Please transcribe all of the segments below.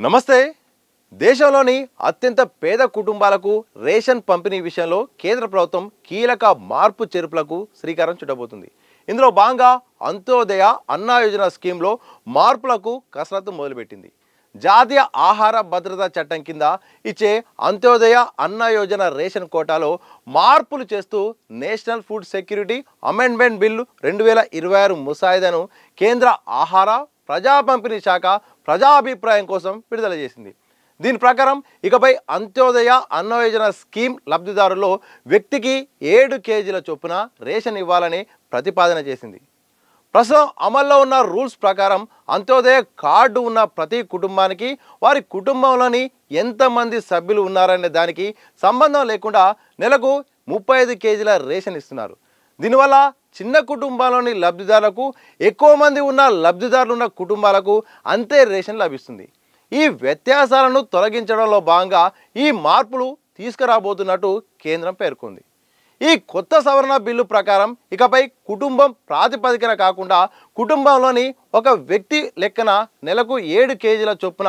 నమస్తే. దేశంలోని అత్యంత పేద కుటుంబాలకు రేషన్ పంపిణీ విషయంలో కేంద్ర ప్రభుత్వం కీలక మార్పు చేర్పులకు శ్రీకారం చుట్టబోతుంది. ఇందులో భాగంగా అంత్యోదయ అన్న యోజన స్కీమ్లో మార్పులకు కసరత్తు మొదలుపెట్టింది. జాతీయ ఆహార భద్రతా చట్టం కింద ఇచ్చే అంత్యోదయ అన్న యోజన రేషన్ కోటాలో మార్పులు చేస్తూ national food security amendment bill 2026 ముసాయిదాను కేంద్ర ఆహార ప్రజా పంపిణీ శాఖ ప్రజాభిప్రాయం కోసం విడుదల చేసింది. దీని ప్రకారం ఇకపై అంత్యోదయ అన్న యోజన స్కీమ్ లబ్ధిదారుల్లో వ్యక్తికి 7 కేజీల చొప్పున రేషన్ ఇవ్వాలని ప్రతిపాదన చేసింది. ప్రస్తుతం అమల్లో ఉన్న రూల్స్ ప్రకారం అంత్యోదయ కార్డు ఉన్న ప్రతి కుటుంబానికి వారి కుటుంబంలోని ఎంతమంది సభ్యులు ఉన్నారనే దానికి సంబంధం లేకుండా నెలకు 35 కేజీల రేషన్ ఇస్తున్నారు. దీనివల్ల చిన్న కుటుంబాల్లోని లబ్ధిదారులకు ఎక్కువ మంది ఉన్న లబ్ధిదారులు ఉన్న కుటుంబాలకు అంతే రేషన్ లభిస్తుంది. ఈ వ్యత్యాసాలను తొలగించడంలో భాగంగా ఈ మార్పులు తీసుకురాబోతున్నట్టు కేంద్రం పేర్కొంది. ఈ కొత్త సవరణ బిల్లు ప్రకారం ఇకపై కుటుంబం ప్రాతిపదికన కాకుండా కుటుంబంలోని ఒక వ్యక్తి లెక్కన నెలకు 7 కేజీల చొప్పున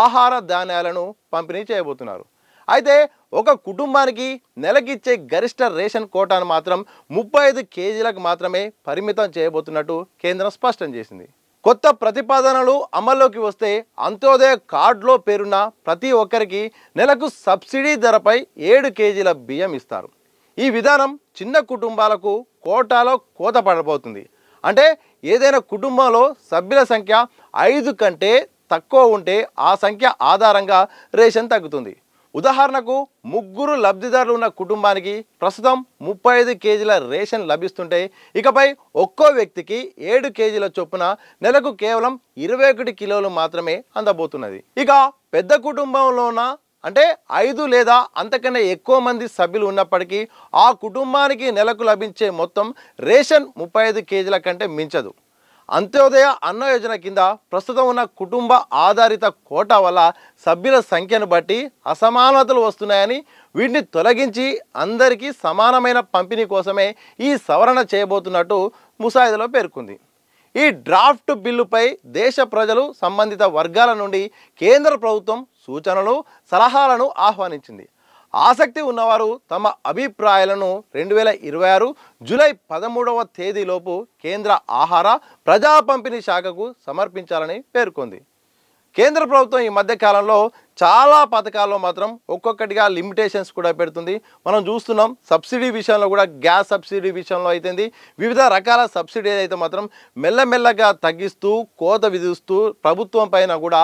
ఆహార ధాన్యాలను పంపిణీ చేయబోతున్నారు. అయితే ఒక కుటుంబానికి నెలకిచ్చే గరిష్ట రేషన్ కోటాను మాత్రం 35 కేజీలకు మాత్రమే పరిమితం చేయబోతున్నట్టు కేంద్రం స్పష్టం చేసింది. కొత్త ప్రతిపాదనలు అమల్లోకి వస్తే అంత్యోదయ కార్డులో పేరున్న ప్రతి ఒక్కరికి నెలకు సబ్సిడీ ధరపై 7 కేజీల బియ్యం ఇస్తారు. ఈ విధానం చిన్న కుటుంబాలకు కోటాలో కోత పడబోతుంది. అంటే ఏదైనా కుటుంబంలో సభ్యుల సంఖ్య 5 కంటే తక్కువ ఉంటే ఆ సంఖ్య ఆధారంగా రేషన్ తగ్గుతుంది. ఉదాహరణకు 3 లబ్ధిదారులు ఉన్న కుటుంబానికి ప్రస్తుతం 35 కేజీల రేషన్ లభిస్తుంటే ఇకపై ఒక్కో వ్యక్తికి 7 కేజీల చొప్పున నెలకు కేవలం 21 కిలోలు మాత్రమే అందబోతున్నది. ఇక పెద్ద కుటుంబంలోన అంటే 5 లేదా అంతకన్నా ఎక్కువ మంది సభ్యులు ఉన్నప్పటికీ ఆ కుటుంబానికి నెలకు లభించే మొత్తం రేషన్ 35 కేజీల కంటే మించదు. అంత్యోదయ అన్న యోజన కింద ప్రస్తుతం ఉన్న కుటుంబ ఆధారిత కోటా వల్ల సభ్యుల సంఖ్యను బట్టి అసమానతలు వస్తున్నాయని, వీటిని తొలగించి అందరికీ సమానమైన పంపిణీ కోసమే ఈ సవరణ చేయబోతున్నట్టు ముసాయిదాలో పేర్కొంది. ఈ డ్రాఫ్ట్ బిల్లుపై దేశ ప్రజలు సంబంధిత వర్గాల నుండి కేంద్ర ప్రభుత్వం సూచనలు సలహాలను ఆహ్వానించింది. ఆసక్తి ఉన్నవారు తమ అభిప్రాయాలను 2026 జూలై 13వ తేదీలోపు కేంద్ర ఆహార ప్రజా పంపిణీ శాఖకు సమర్పించాలని పేర్కొంది. కేంద్ర ప్రభుత్వం ఈ మధ్య కాలంలో చాలా పథకాల్లో మాత్రం ఒక్కొక్కటిగా లిమిటేషన్స్ కూడా పెడుతుంది. మనం చూస్తున్నాం. సబ్సిడీ విషయంలో కూడా గ్యాస్ సబ్సిడీ విషయంలో అయితే వివిధ రకాల సబ్సిడీ అయితే మాత్రం మెల్లమెల్లగా తగ్గిస్తూ కోత విధిస్తూ ప్రభుత్వం పైన కూడా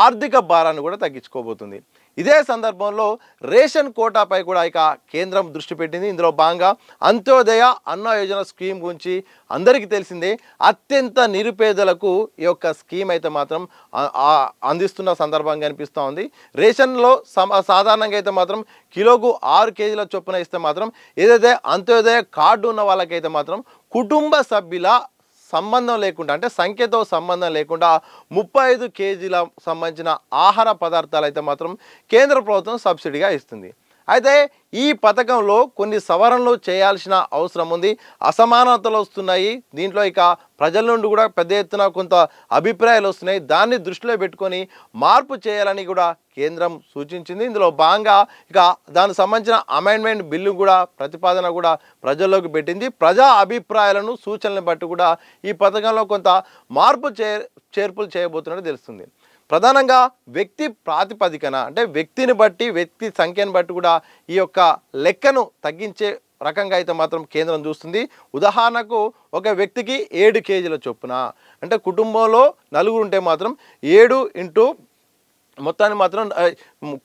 ఆర్థిక భారాన్ని కూడా తగ్గించుకోబోతుంది. ఇదే సందర్భంలో రేషన్ కోటాపై కూడా ఇక కేంద్రం దృష్టి పెట్టింది. ఇందులో భాగంగా అంత్యోదయ అన్న యోజన స్కీమ్ గురించి అందరికీ తెలిసిందే. అత్యంత నిరుపేదలకు ఈ యొక్క స్కీమ్ అయితే మాత్రం అందిస్తున్న సందర్భంగా అనిపిస్తూ ఉంది. రేషన్లో సాధారణంగా అయితే మాత్రం కిలోకు 6 కేజీల చొప్పున ఇస్తే మాత్రం ఏదైతే అంత్యోదయ కార్డు ఉన్న వాళ్ళకైతే మాత్రం కుటుంబ సభ్యుల సంబంధం లేకుండా అంటే సంఖ్యతో సంబంధం లేకుండా 35 కేజీల సంబంధించిన ఆహార పదార్థాలు అయితే మాత్రం కేంద్ర ప్రభుత్వం సబ్సిడీగా ఇస్తుంది. అయితే ఈ పథకంలో కొన్ని సవరణలు చేయాల్సిన అవసరం ఉంది. అసమానతలు వస్తున్నాయి. దీంట్లో ఇక ప్రజల నుండి కూడా పెద్ద ఎత్తున కొంత అభిప్రాయాలు వస్తున్నాయి. దాన్ని దృష్టిలో పెట్టుకొని మార్పు చేయాలని కూడా కేంద్రం సూచించింది. ఇందులో భాగంగా ఇక దానికి సంబంధించిన అమెండ్మెంట్ బిల్లు కూడా ప్రతిపాదన కూడా ప్రజల్లోకి పెట్టింది. ప్రజా అభిప్రాయాలను సూచనలను బట్టి కూడా ఈ పథకంలో కొంత మార్పు చేర్పులు చేయబోతున్నట్టు తెలుస్తుంది. ప్రధానంగా వ్యక్తి ప్రాతిపదికన అంటే వ్యక్తిని బట్టి వ్యక్తి సంఖ్యను బట్టి కూడా ఈ యొక్క లెక్కను తగ్గించే రకంగా అయితే మాత్రం కేంద్రం చూస్తుంది. ఉదాహరణకు ఒక వ్యక్తికి 7 కేజీల చొప్పున అంటే కుటుంబంలో 4 ఉంటే మాత్రం 7 ఇంటూ మొత్తాన్ని మాత్రం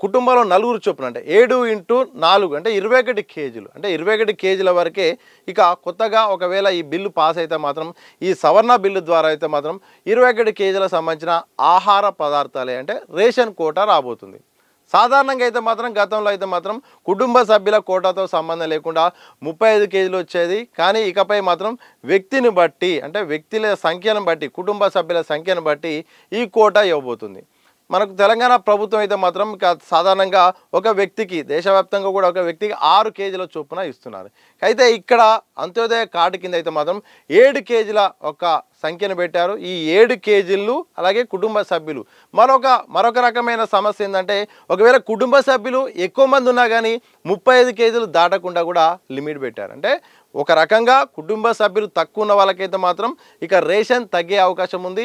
కుటుంబంలో 4 చొప్పున అంటే 7 ఇంటూ 4 అంటే 21 కేజీలు అంటే 21 కేజీల వరకే. ఇక కొత్తగా ఒకవేళ ఈ బిల్లు పాస్ అయితే మాత్రం ఈ సవరణ బిల్లు ద్వారా అయితే మాత్రం 21 కేజీలకు సంబంధించిన ఆహార పదార్థాలే అంటే రేషన్ కోటా రాబోతుంది. సాధారణంగా అయితే మాత్రం గతంలో అయితే మాత్రం కుటుంబ సభ్యుల కోటాతో సంబంధం లేకుండా 35 కేజీలు వచ్చేది. కానీ ఇకపై మాత్రం వ్యక్తిని బట్టి అంటే వ్యక్తుల సంఖ్యను బట్టి కుటుంబ సభ్యుల సంఖ్యను బట్టి ఈ కోటా ఇవ్వబోతుంది. మనకు తెలంగాణ ప్రభుత్వం అయితే మాత్రం సాధారణంగా ఒక వ్యక్తికి దేశవ్యాప్తంగా కూడా ఒక వ్యక్తికి 6 కేజీల చొప్పున ఇస్తున్నారు. అయితే ఇక్కడ అంత్యోదయ కార్డు కింద అయితే మాత్రం 7 కేజీల ఒక సంఖ్యను పెట్టారు. ఈ 7 కేజీలు అలాగే కుటుంబ సభ్యులు. మరొక రకమైన సమస్య ఏంటంటే ఒకవేళ కుటుంబ సభ్యులు ఎక్కువ మంది ఉన్నా కానీ 35 కేజీలు దాటకుండా కూడా లిమిట్ పెట్టారు. అంటే ఒక రకంగా కుటుంబ సభ్యులు తక్కువ ఉన్న వాళ్ళకైతే మాత్రం ఇక రేషన్ తగ్గే అవకాశం ఉంది.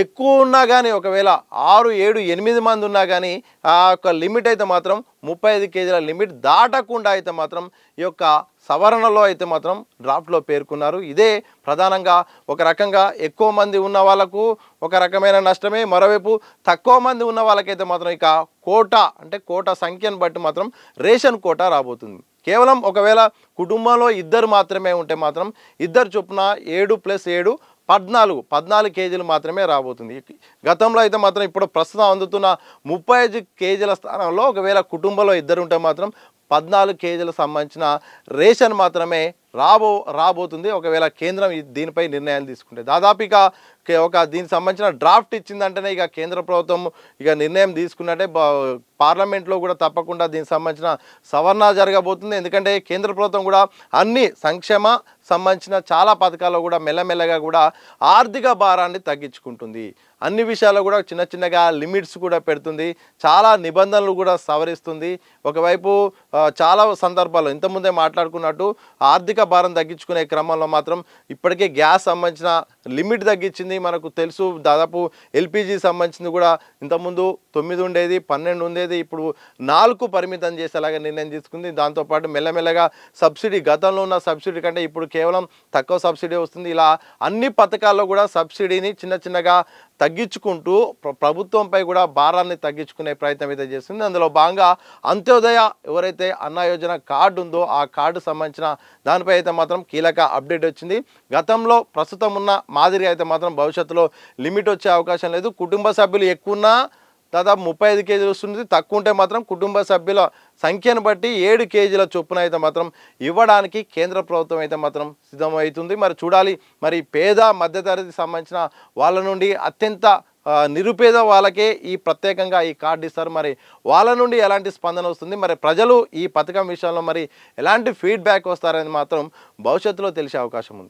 ఎక్కువ ఉన్నా కానీ ఒకవేళ 6, 7, 8 మంది ఉన్నా కానీ ఆ యొక్క లిమిట్ అయితే మాత్రం 35 కేజీల లిమిట్ దాటకుండా అయితే మాత్రం ఈ యొక్క సవరణలో అయితే మాత్రం డ్రాఫ్ట్లో పేర్కొన్నారు. ఇదే ప్రధానంగా ఒక రకంగా ఎక్కువ మంది ఉన్న వాళ్ళకు ఒక రకమైన నష్టమే, మరోవైపు తక్కువ మంది ఉన్న వాళ్ళకైతే మాత్రం ఇక కోటా సంఖ్యను బట్టి మాత్రం రేషన్ కోటా రాబోతుంది. కేవలం ఒకవేళ కుటుంబంలో ఇద్దరు మాత్రమే ఉంటే మాత్రం ఇద్దరు చొప్పున 7+7 14 కేజీలు మాత్రమే రాబోతుంది. గతంలో అయితే మాత్రం ఇప్పుడు ప్రస్తుతం అందుతున్న 35 కేజీల స్థానంలో ఒకవేళ కుటుంబంలో ఇద్దరు ఉంటే మాత్రం 14 కేజీలకు సంబంధించిన రేషన్ మాత్రమే రాబోతుంది. ఒకవేళ కేంద్రం దీనిపై నిర్ణయాలు తీసుకుంటే దాదాపు ఇక దీనికి సంబంధించిన డ్రాఫ్ట్ ఇచ్చిందంటేనే ఇక కేంద్ర ప్రభుత్వం ఇక నిర్ణయం తీసుకున్నట్టే. పార్లమెంట్లో కూడా తప్పకుండా దీనికి సంబంధించిన సవరణ జరగబోతుంది. ఎందుకంటే కేంద్ర ప్రభుత్వం కూడా అన్ని సంక్షేమ సంబంధించిన చాలా పథకాల్లో కూడా మెల్లమెల్లగా కూడా ఆర్థిక భారాన్ని తగ్గించుకుంటుంది. అన్ని విషయాల్లో కూడా చిన్నగా లిమిట్స్ కూడా పెడుతుంది. చాలా నిబంధనలు కూడా సవరిస్తుంది. ఒకవైపు చాలా సందర్భాల్లో ఇంతకుముందే మాట్లాడుకున్నట్టు ఆర్థిక భారం తగ్గించుకునే క్రమంలో మాత్రం ఇప్పటికే గ్యాస్ సంబంధించిన లిమిట్ తగ్గించింది. మనకు తెలుసు దాదాపు ఎల్పిజి సంబంధించింది కూడా ఇంతకుముందు 9 ఉండేది, 12 ఉండేది, ఇప్పుడు 4 పరిమితం చేసేలాగా నిర్ణయం తీసుకుంది. దాంతోపాటు మెల్లమెల్లగా సబ్సిడీ, గతంలో ఉన్న సబ్సిడీ కంటే ఇప్పుడు కేవలం తక్కువ సబ్సిడీ వస్తుంది. ఇలా అన్ని పథకాల్లో కూడా సబ్సిడీని చిన్నగా తగ్గించుకుంటూ ప్రభుత్వంపై కూడా భారాన్ని తగ్గించుకునే ప్రయత్నం అయితే చేస్తుంది. అందులో భాగంగా అంత్యోదయ ఎవరైతే అన్న యోజన కార్డు ఉందో ఆ కార్డు సంబంధించిన దానిపై అయితే మాత్రం కీలక అప్డేట్ వచ్చింది. గతంలో ప్రస్తుతం ఉన్న మాదిరి అయితే మాత్రం భవిష్యత్తులో లిమిట్ వచ్చే అవకాశం లేదు. కుటుంబ సభ్యులు ఎక్కువ ఉన్నా దాదాపు 35 కేజీలు వస్తుంది. తక్కువ ఉంటే మాత్రం కుటుంబ సభ్యుల సంఖ్యను బట్టి 7 కేజీల చొప్పున అయితే మాత్రం ఇవ్వడానికి కేంద్ర ప్రభుత్వం అయితే మాత్రం సిద్ధమవుతుంది. మరి చూడాలి, మరి పేద మధ్యతరగతికి సంబంధించిన వాళ్ళ నుండి అత్యంత నిరుపేద వాళ్ళకే ఈ ప్రత్యేకంగా ఈ కార్డు ఇస్తారు. మరి వాళ్ళ నుండి ఎలాంటి స్పందన వస్తుంది, మరి ప్రజలు ఈ పథకం విషయంలో మరి ఎలాంటి ఫీడ్బ్యాక్ వస్తారని మాత్రం భవిష్యత్తులో తెలిసే అవకాశం ఉంది.